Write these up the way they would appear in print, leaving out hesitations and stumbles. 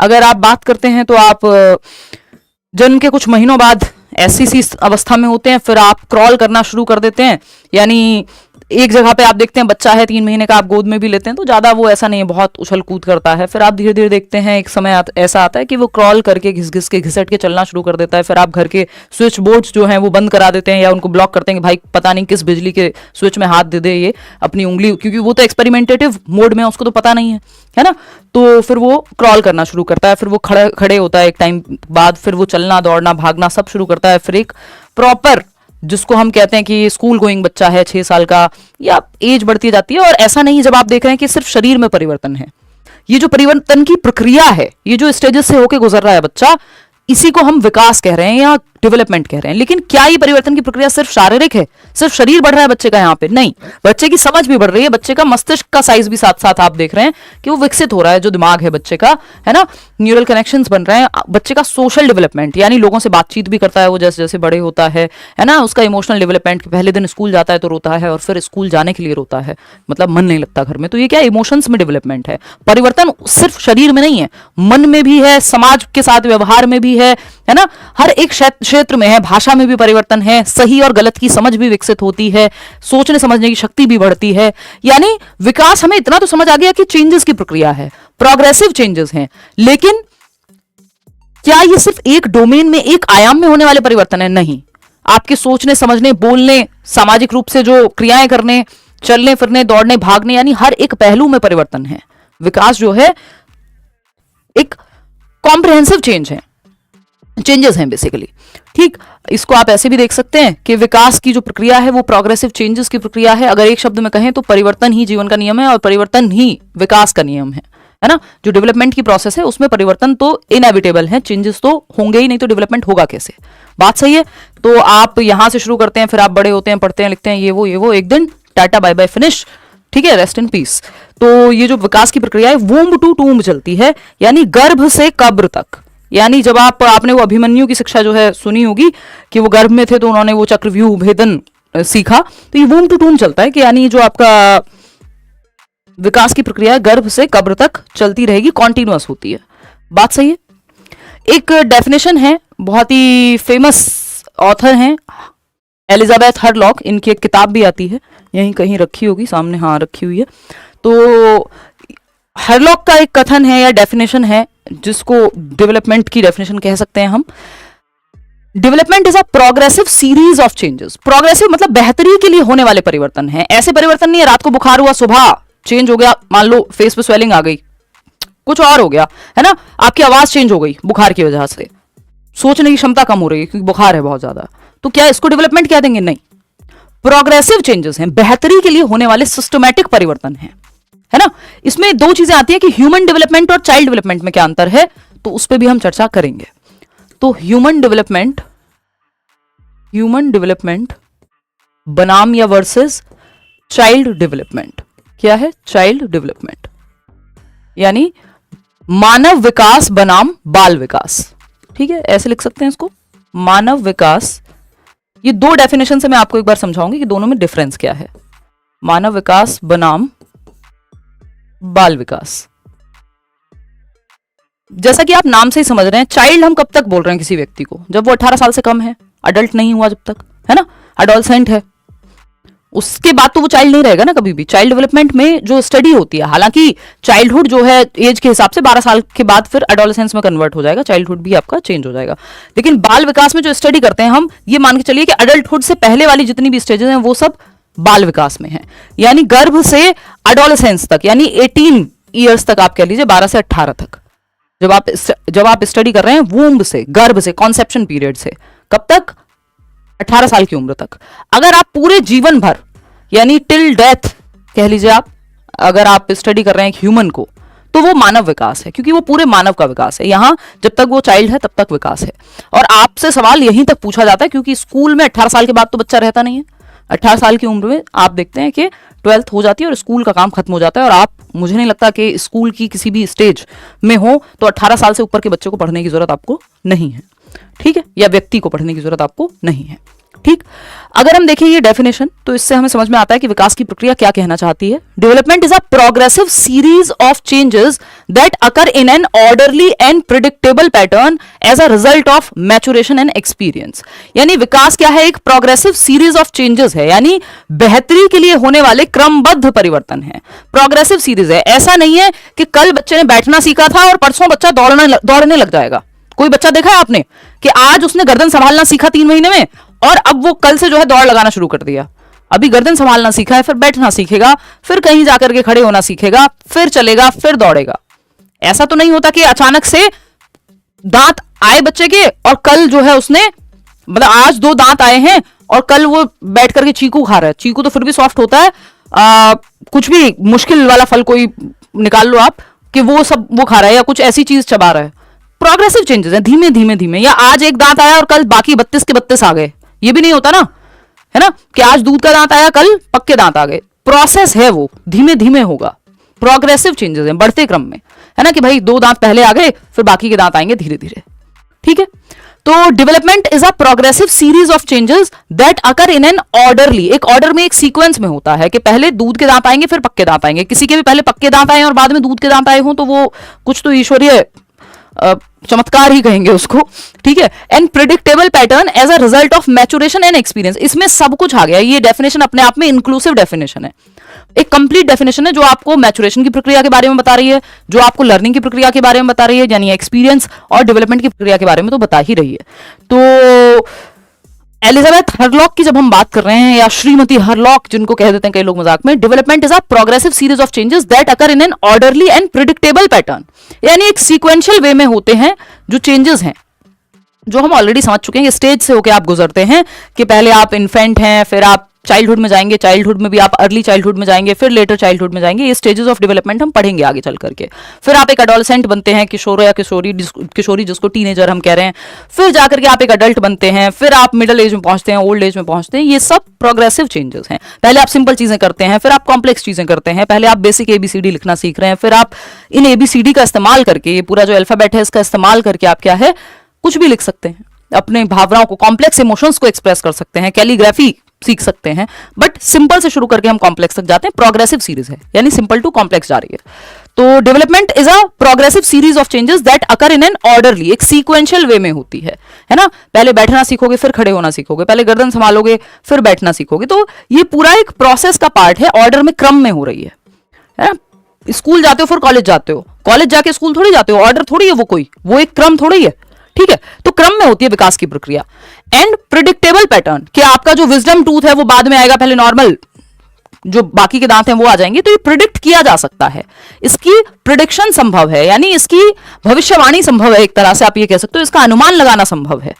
अगर आप बात करते हैं तो आप जन्म के कुछ महीनों बाद ऐसी सी अवस्था में होते हैं, फिर आप क्रॉल करना शुरू कर देते हैं। यानी एक जगह पे आप देखते हैं बच्चा है 3 महीने का, आप गोद में भी लेते हैं तो ज्यादा वो ऐसा नहीं है, बहुत उछल कूद करता है। फिर आप धीरे धीरे देखते हैं एक समय ऐसा आता है कि वो क्रॉल करके घिस घिस के घिसट के चलना शुरू कर देता है। फिर आप घर के स्विच बोर्ड्स जो हैं वो बंद करा देते हैं या उनको ब्लॉक करते हैं कि भाई पता नहीं किस बिजली के स्विच में हाथ दे दे ये अपनी उंगली, क्योंकि वो तो एक्सपेरिमेंटेटिव मोड में, उसको तो पता नहीं है ना। तो फिर वो क्रॉल करना शुरू करता है, फिर वो खड़े होता है एक टाइम बाद, फिर वो चलना दौड़ना भागना सब शुरू करता है। फिर एक प्रॉपर, जिसको हम कहते हैं कि स्कूल गोइंग बच्चा है 6 साल का, या एज बढ़ती जाती है। और ऐसा नहीं जब आप देख रहे हैं कि सिर्फ शरीर में परिवर्तन है, ये जो परिवर्तन की प्रक्रिया है, ये जो स्टेजेस से होके गुजर रहा है बच्चा, इसी को हम विकास कह रहे हैं या डेवलपमेंट कह रहे हैं। लेकिन क्या ये परिवर्तन की प्रक्रिया सिर्फ शारीरिक है, सिर्फ शरीर बढ़ रहा है बच्चे का? यहाँ पे नहीं, बच्चे की समझ भी बढ़ रही है, बच्चे का मस्तिष्क का साइज भी साथ साथ आप देख रहे हैं कि वो विकसित हो रहा है, जो दिमाग है बच्चे का, है ना, न्यूरल कनेक्शंस बन रहे हैं। बच्चे का सोशल डेवलपमेंट, यानी लोगों से बातचीत भी करता है वो जैसे जैसे बड़े होता है ना। उसका इमोशनल डेवलपमेंट, पहले दिन स्कूल जाता है तो रोता है और फिर स्कूल जाने के लिए रोता है, मतलब मन नहीं लगता घर में। तो ये क्या इमोशंस में डेवलपमेंट है। परिवर्तन सिर्फ शरीर में नहीं है, मन में भी है, समाज के साथ व्यवहार में भी है ना, हर एक क्षेत्र में है। भाषा में भी परिवर्तन है, सही और गलत की समझ भी विकसित होती है, सोचने समझने की शक्ति भी बढ़ती है। यानी विकास, हमें इतना तो समझ आ गया कि चेंजेस की प्रक्रिया है, प्रोग्रेसिव चेंजेस हैं। लेकिन क्या ये सिर्फ एक डोमेन में, एक आयाम में होने वाले परिवर्तन है? नहीं, आपके सोचने समझने, बोलने, सामाजिक रूप से जो क्रियाएं करने, चलने फिरने, दौड़ने भागने, यानी हर एक पहलू में परिवर्तन है। विकास जो है एक कॉम्प्रिहेंसिव चेंजेस हैं बेसिकली। ठीक, इसको आप ऐसे भी देख सकते हैं कि विकास की जो प्रक्रिया है वो प्रोग्रेसिव चेंजेस की प्रक्रिया है। अगर एक शब्द में कहें तो परिवर्तन ही जीवन का नियम है और परिवर्तन ही विकास का नियम है ना। जो डेवलपमेंट की प्रोसेस है उसमें परिवर्तन तो इनएविटेबल है, चेंजेस तो होंगे ही, नहीं तो डेवलपमेंट होगा कैसे? बात सही है। तो आप यहां से शुरू करते हैं, फिर आप बड़े होते हैं, पढ़ते हैं, लिखते हैं, ये वो एक दिन टाटा बाय बाय फिनिश, ठीक है, रेस्ट इन पीस। तो ये जो विकास की प्रक्रिया है वूम्ब टू टूम्ब चलती है, यानी गर्भ से कब्र तक। यानी जब आपने वो अभिमन्यु की शिक्षा जो है सुनी होगी कि वो गर्भ में थे तो उन्होंने वो चक्रव्यूह भेदन सीखा, तो ये वूम्ब टू टूम्ब चलता है कि यानी जो आपका विकास की प्रक्रिया गर्भ से कब्र तक चलती रहेगी, कॉन्टिन्यूअस होती है। बात सही है। एक डेफिनेशन है, बहुत ही फेमस ऑथर हैं एलिजाबेथ हरलॉक, इनकी एक किताब भी आती है, यहीं कहीं रखी होगी सामने, हाँ रखी हुई है। तो हरलॉक का एक कथन है या डेफिनेशन है, जिसको डेवलपमेंट की डेफिनेशन कह सकते हैं हम। Development is a progressive series of changes. Progressive मतलब बेहतरी के लिए होने वाले परिवर्तन है। ऐसे परिवर्तन नहीं है रात को बुखार हुआ, सुबह चेंज हो गया, मान लो फेस पे स्वेलिंग आ गई, कुछ और हो गया, है ना, आपकी आवाज चेंज हो गई बुखार की वजह से, सोचने की क्षमता कम हो रही है क्योंकि बुखार है बहुत ज्यादा, तो क्या इसको डेवलपमेंट कह देंगे? नहीं, प्रोग्रेसिव चेंजेस हैं, बेहतरी के लिए होने वाले सिस्टमैटिक परिवर्तन है ना। इसमें दो चीजें आती हैं कि ह्यूमन डेवलपमेंट और चाइल्ड डेवलपमेंट में क्या अंतर है, तो उस पर भी हम चर्चा करेंगे। तो ह्यूमन डेवलपमेंट बनाम या वर्सेस चाइल्ड डेवलपमेंट। क्या है? चाइल्ड डेवलपमेंट यानी मानव विकास बनाम बाल विकास। ठीक है, ऐसे लिख सकते हैं इसको, मानव विकास। ये दो डेफिनेशन से मैं आपको एक बार समझाऊंगी कि दोनों में डिफरेंस क्या है। मानव विकास बनाम बाल विकास। जैसा कि आप नाम से ही समझ रहे हैं, चाइल्ड हम कब तक बोल रहे हैं किसी व्यक्ति को? जब वो 18 साल से कम है, अडल्ट नहीं हुआ जब तक, है ना, अडोलसेंट है, उसके बाद तो वो चाइल्ड नहीं रहेगा ना कभी भी। चाइल्ड डेवलपमेंट में जो स्टडी होती है, हालांकि चाइल्डहुड जो है एज के हिसाब से 12 साल के बाद फिर एडोलेसेंस में कन्वर्ट हो जाएगा, चाइल्डहुड भी आपका चेंज हो जाएगा। लेकिन बाल विकास में जो स्टडी करते हैं हम, ये मान के चलिए कि अडल्टहुड से पहले वाली जितनी भी स्टेजेस हैं वो सब बाल विकास में है। यानी गर्भ से एडोलेसेंस तक, यानी 18 ईयर्स तक आप कह लीजिए, 12 से 18 तक जब आप स्टडी कर रहे हैं, वूम्ब से, गर्भ से, कॉन्सेप्शन पीरियड से, कब तक? 18 साल की उम्र तक। अगर आप पूरे जीवन भर, यानी टिल डेथ कह लीजिए आप, अगर आप स्टडी कर रहे हैं ह्यूमन को, तो वो मानव विकास है, क्योंकि वो पूरे मानव का विकास है। यहां जब तक वो चाइल्ड है तब तक विकास है। और आपसे सवाल यहीं तक पूछा जाता है क्योंकि स्कूल में 18 साल के बाद तो बच्चा रहता नहीं है। 18 साल की उम्र में आप देखते हैं कि 12th हो जाती है और स्कूल का काम खत्म हो जाता है, और आप, मुझे नहीं लगता कि स्कूल की किसी भी स्टेज में हो तो 18 साल से ऊपर के बच्चे को पढ़ने की जरूरत आपको नहीं है। ठीक है, या व्यक्ति को पढ़ने की जरूरत आपको नहीं है। ठीक। अगर हम देखें ये डेफिनेशन तो इससे हमें समझ में आता है कि विकास की प्रक्रिया क्या कहना चाहती है। Development is a progressive series of changes that occur in an orderly and predictable pattern as a result of maturation and experience. यानी विकास क्या है, एक प्रोग्रेसिव सीरीज ऑफ चेंजेस है, यानी बेहतरी के लिए होने वाले क्रमबद्ध परिवर्तन है। प्रोग्रेसिव सीरीज है, ऐसा नहीं है कि कल बच्चे ने बैठना सीखा था और परसों बच्चा दौड़ने लग जाएगा। कोई बच्चा देखा है आपने कि आज उसने गर्दन संभालना सीखा 3 महीने में और अब वो कल से जो है दौड़ लगाना शुरू कर दिया। अभी गर्दन संभालना सीखा है, फिर बैठना सीखेगा, फिर कहीं जाकर के खड़े होना सीखेगा, फिर चलेगा, फिर दौड़ेगा। ऐसा तो नहीं होता कि अचानक से दांत आए बच्चे के और कल जो है उसने, मतलब आज 2 दांत आए हैं और कल वो बैठ करके चीकू खा रहा है। चीकू तो फिर भी सॉफ्ट होता है, कुछ भी मुश्किल वाला फल कोई निकाल लो आप कि वो सब वो खा रहा है या कुछ ऐसी चीज चबा रहा है। प्रोग्रेसिव चेंजेस है, धीमे धीमे धीमे। या आज एक दांत आया और कल बाकी 32 के 32 आ गए, ये भी नहीं होता ना, है ना, कि आज दूध का दांत आया कल पक्के दांत आ गए। प्रोसेस है, वो धीमे धीमे होगा। प्रोग्रेसिव चेंजेस है, बढ़ते क्रम में, है ना, कि भाई 2 दांत पहले आ गए फिर बाकी के दांत आएंगे धीरे धीरे। ठीक है, तो development is a progressive series of changes that occur in an orderly, एक ऑर्डर में, एक सीक्वेंस में होता है कि पहले दूध के दांत आएंगे फिर पक्के दांत आएंगे। किसी के भी पहले पक्के दांत आए और बाद में दूध के दांत आए हों तो वो कुछ तो ईश्वरीय चमत्कार ही कहेंगे उसको। ठीक है, and predictable pattern as a result of maturation and experience. इसमें सब कुछ आ गया। ये डेफिनेशन अपने आप में इंक्लूसिव डेफिनेशन है, एक कंप्लीट डेफिनेशन है जो आपको मैचुरेशन की प्रक्रिया के बारे में बता रही है, जो आपको लर्निंग की प्रक्रिया के बारे में बता रही है, यानी एक्सपीरियंस और डेवलपमेंट की प्रक्रिया के बारे में तो बता ही रही है। तो एलिजाबेथ हरलॉक की जब हम बात कर रहे हैं, या श्रीमती हरलॉक जिनको कह देते हैं कई लोग मजाक में, development is a progressive series of changes that occur in an orderly and predictable pattern. यानी एक सीक्वेंशियल वे में होते हैं जो चेंजेस हैं, जो हम ऑलरेडी समझ चुके हैं। स्टेज से होकर आप गुजरते हैं कि पहले आप इन्फेंट हैं, फिर आप चाइल्डहुड में जाएंगे, चाइल्डहुड में भी आप अर्ली चाइल्डहुड में जाएंगे, फिर लेटर चाइल्डहुड में जाएंगे। ये स्टेजेस ऑफ डेवलपमेंट हम पढ़ेंगे आगे चल करके। फिर आप एक एडोलसेंट बनते हैं, किशोर या किशोरी जिसको टीनेजर हम कह रहे हैं। फिर जाकर के आप एक अडल्ट बनते हैं, फिर आप मिडिल एज में पहुंचते हैं, ओल्ड एज में पहुंचते हैं। ये सब प्रोग्रेसिव चेंजेस हैं। पहले आप सिंपल चीजें करते हैं, फिर आप कॉम्प्लेक्स चीजें करते हैं। पहले आप बेसिक ABCD लिखना सीख रहे हैं, फिर आप इन ABCD का इस्तेमाल करके, ये पूरा जो अल्फाबेट है इसका इस्तेमाल करके आप क्या है, कुछ भी लिख सकते हैं, अपने भावनाओं को, कॉम्प्लेक्स इमोशंस को एक्सप्रेस कर सकते हैं, कैलीग्राफी सीख सकते हैं। बट सिंपल से शुरू करके हम कॉम्प्लेक्स तक जाते हैं। प्रोग्रेसिव सीरीज है, यानी सिंपल टू कॉम्प्लेक्स जा रही है। तो development is a progressive series of changes that occur in an orderly, एक सीक्वेंशियल वे में होती है ना। पहले बैठना सीखोगे, फिर खड़े होना सीखोगे, पहले गर्दन संभालोगे, फिर बैठना सीखोगे। तो ये पूरा एक प्रोसेस का पार्ट है, ऑर्डर में, क्रम में हो रही है ना। स्कूल जाते हो फिर कॉलेज जाते हो, कॉलेज जाके स्कूल थोड़ी जाते हो, ऑर्डर थोड़ी है वो एक क्रम थोड़ी है। ठीक है, तो क्रम में होती है विकास की प्रक्रिया। एंड प्रिडिक्टेबल पैटर्न, कि आपका जो विजडम टूथ है वो बाद में आएगा, पहले नॉर्मल जो बाकी के दांत हैं वो आ जाएंगे। तो ये प्रिडिक्ट किया जा सकता है, इसकी प्रिडिक्शन संभव है, यानी इसकी भविष्यवाणी संभव है। एक तरह से आप ये कह सकते हो, इसका अनुमान लगाना संभव है।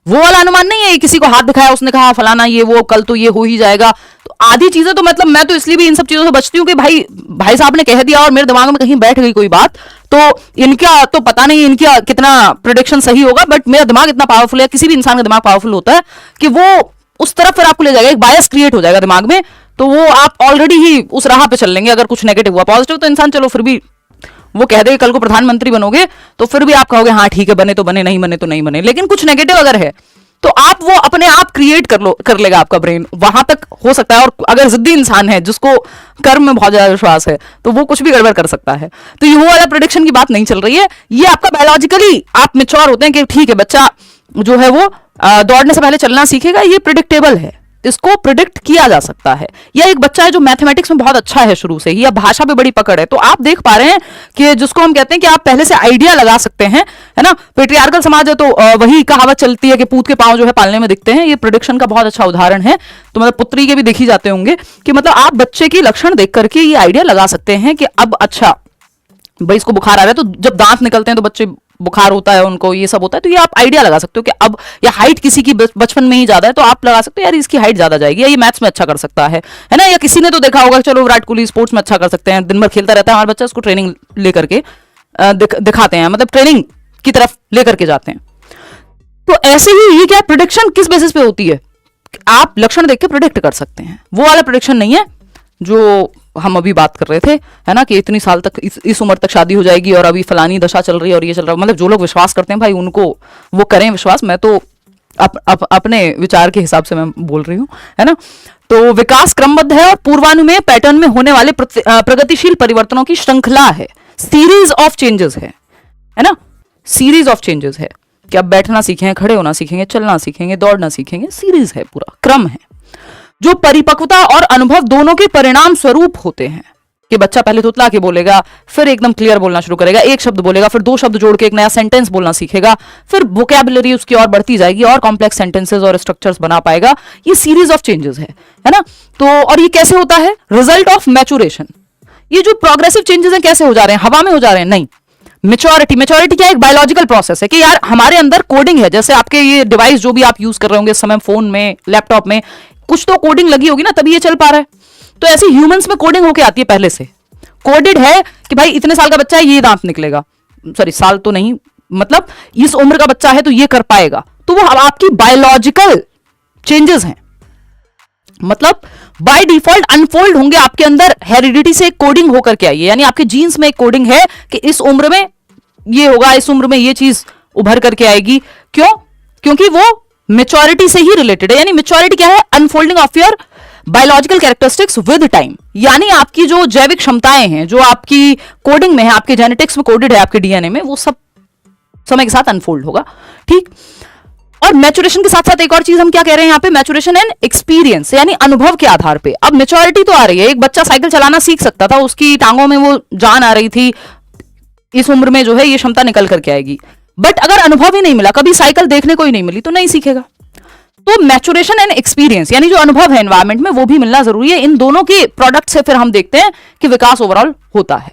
वो वाला अनुमान नहीं है किसी को हाथ दिखाया, उसने कहा फलाना ये वो, कल तो ये हो ही जाएगा। तो आधी चीजें तो, मतलब मैं तो इसलिए भी इन सब चीजों से बचती हूँ कि भाई साहब ने कह दिया और मेरे दिमाग में कहीं बैठ गई कोई बात, तो इनका तो पता नहीं इनका कितना प्रेडिक्शन सही होगा, बट मेरा दिमाग इतना पावरफुल है, किसी भी इंसान का दिमाग पावरफुल होता है कि वो उस तरफ फिर आपको ले जाएगा, एक बायस क्रिएट हो जाएगा दिमाग में। तो वो आप ऑलरेडी ही उस राह पे चल लेंगे। अगर कुछ नेगेटिव हुआ, पॉजिटिव तो इंसान चलो फिर भी वो कह दे कल को प्रधानमंत्री बनोगे तो फिर भी आप कहोगे हाँ ठीक है, बने तो बने, नहीं बने तो नहीं बने। लेकिन कुछ नेगेटिव अगर है तो आप वो अपने आप क्रिएट कर लेगा आपका ब्रेन, वहां तक हो सकता है। और अगर जिद्दी इंसान है जिसको कर्म में बहुत ज्यादा विश्वास है तो वो कुछ भी गड़बड़ कर सकता है। तो ये वो वाला प्रेडिक्शन की बात नहीं चल रही है, ये आपका बायोलॉजिकली आप मैच्योर होते हैं कि ठीक है बच्चा जो है वो दौड़ने से पहले चलना सीखेगा, ये प्रिडिक्टेबल है, इसको प्रिडिक्ट किया जा सकता है। या एक बच्चा है जो मैथमेटिक्स में बहुत अच्छा है शुरू से ही, या भाषा पे बड़ी पकड़ है, तो आप देख पा रहे हैं कि जिसको हम कहते हैं कि आप पहले से आइडिया लगा सकते हैं, है ना। पेट्रियार्कल समाज है तो वही कहावत चलती है कि पूत के पांव जो है पालने में दिखते हैं। ये प्रिडिक्शन का बहुत अच्छा उदाहरण है। तो मतलब पुत्री के भी देखी जाते होंगे कि मतलब आप बच्चे की लक्षण देख करके ये आइडिया लगा सकते हैं कि अब अच्छा भाई इसको बुखार आ रहा है, तो जब दांत निकलते हैं तो बच्चे बुखार होता है उनको, ये सब होता है। तो ये आप आइडिया लगा सकते हो कि अब, या हाइट किसी की बचपन में ही ज्यादा है तो आप लगा सकते हो यार इसकी हाइट ज्यादा जाएगी, या ये मैथ्स में अच्छा कर सकता है ना। या किसी ने तो देखा होगा चलो विराट कोहली स्पोर्ट्स में अच्छा कर सकते हैं, दिन भर खेलता रहता है हमारा बच्चा, उसको ट्रेनिंग लेकर के दिखाते हैं, मतलब ट्रेनिंग की तरफ लेकर के जाते हैं। तो ऐसे ही ये क्या प्रिडिक्शन किस बेसिस पे होती है, आप लक्षण देख के प्रिडिक्ट कर सकते हैं। वो वाला प्रिडिक्शन नहीं है जो हम अभी बात कर रहे थे, है ना, कि इतनी साल तक इस उम्र तक शादी हो जाएगी और अभी फलानी दशा चल रही है और ये चल रहा है। मतलब जो लोग विश्वास करते हैं भाई उनको वो करें विश्वास। मैं तो अपने विचार के हिसाब से मैं बोल रही हूं, है ना। तो विकास क्रमबद्ध है और पूर्वानुमेय पैटर्न में होने वाले प्रगतिशील परिवर्तनों की श्रृंखला है, सीरीज ऑफ चेंजेस है ना, सीरीज ऑफ चेंजेस है कि अब बैठना सीखेंगे, खड़े होना सीखेंगे, चलना सीखेंगे, दौड़ना सीखेंगे, सीरीज है, पूरा क्रम है, जो परिपक्वता और अनुभव दोनों के परिणाम स्वरूप होते हैं। कि बच्चा पहले तुतला के बोलेगा, फिर एकदम क्लियर बोलना शुरू करेगा, एक शब्द बोलेगा, फिर दो शब्द जोड़ के एक नया सेंटेंस बोलना सीखेगा, फिर वोकैबुलरी उसकी और बढ़ती जाएगी और कॉम्प्लेक्स सेंटेंसेस और स्ट्रक्चर्स बना पाएगा। ये सीरीज ऑफ चेंजेस है ना। तो और ये कैसे होता है? Result of maturation. ये जो प्रोग्रेसिव चेंजेस हैं कैसे हो जा रहे हैं? हवा में हो जा रहे हैं? नहीं, मेच्योरिटी क्या एक बायोलॉजिकल प्रोसेस है कि यार हमारे अंदर कोडिंग है। जैसे आपके ये डिवाइस जो भी आप यूज कर रहे होंगे इस समय, फोन में, लैपटॉप में, कुछ तो कोडिंग लगी होगी ना, तभी ये चल पा रहा है। तो ऐसे ह्यूमंस में कोडिंग होके आती है, पहले से कोडेड है कि भाई इतने साल का बच्चा है, ये दांत निकलेगा, सॉरी साल तो नहीं, मतलब इस उम्र का बच्चा है तो ये कर पाएगा। तो वो आपकी बायोलॉजिकल चेंजेस हैं, मतलब बाय डिफॉल्ट अनफोल्ड होंगे आपके अंदर, हेरिडिटी से कोडिंग होकर के आई है, यानी आपके जीन्स में एक कोडिंग है कि इस उम्र में ये होगा, इस उम्र में ये चीज उभर करके आएगी। क्यों? क्योंकि वो मेच्योरिटी से ही रिलेटेड है। यानी मेच्योरिटी क्या है? Unfolding of your biological characteristics with time, यानी आपकी जो जैविक क्षमताएं हैं, जो आपकी कोडिंग में है, आपके जेनेटिक्स में कोडेड है, आपके डीएनए में, वो सब समय के साथ अनफोल्ड होगा। ठीक। और मैचुरेशन के साथ साथ एक और चीज हम क्या कह रहे हैं यहाँ पे, मैचुरेशन एंड एक्सपीरियंस, यानी अनुभव के आधार पे। अब मैच्योरिटी तो आ रही है, एक बच्चा साइकिल चलाना सीख सकता था, उसकी टांगों में वो जान आ रही थी, इस उम्र में जो है ये क्षमता निकल करके आएगी। बट अगर अनुभव ही नहीं मिला, कभी साइकिल देखने को ही नहीं मिली, तो नहीं सीखेगा। तो मैचुरेशन एंड एक्सपीरियंस, यानी जो अनुभव है एनवायरमेंट में, वो भी मिलना जरूरी है। इन दोनों के प्रोडक्ट से फिर हम देखते हैं कि विकास ओवरऑल होता है।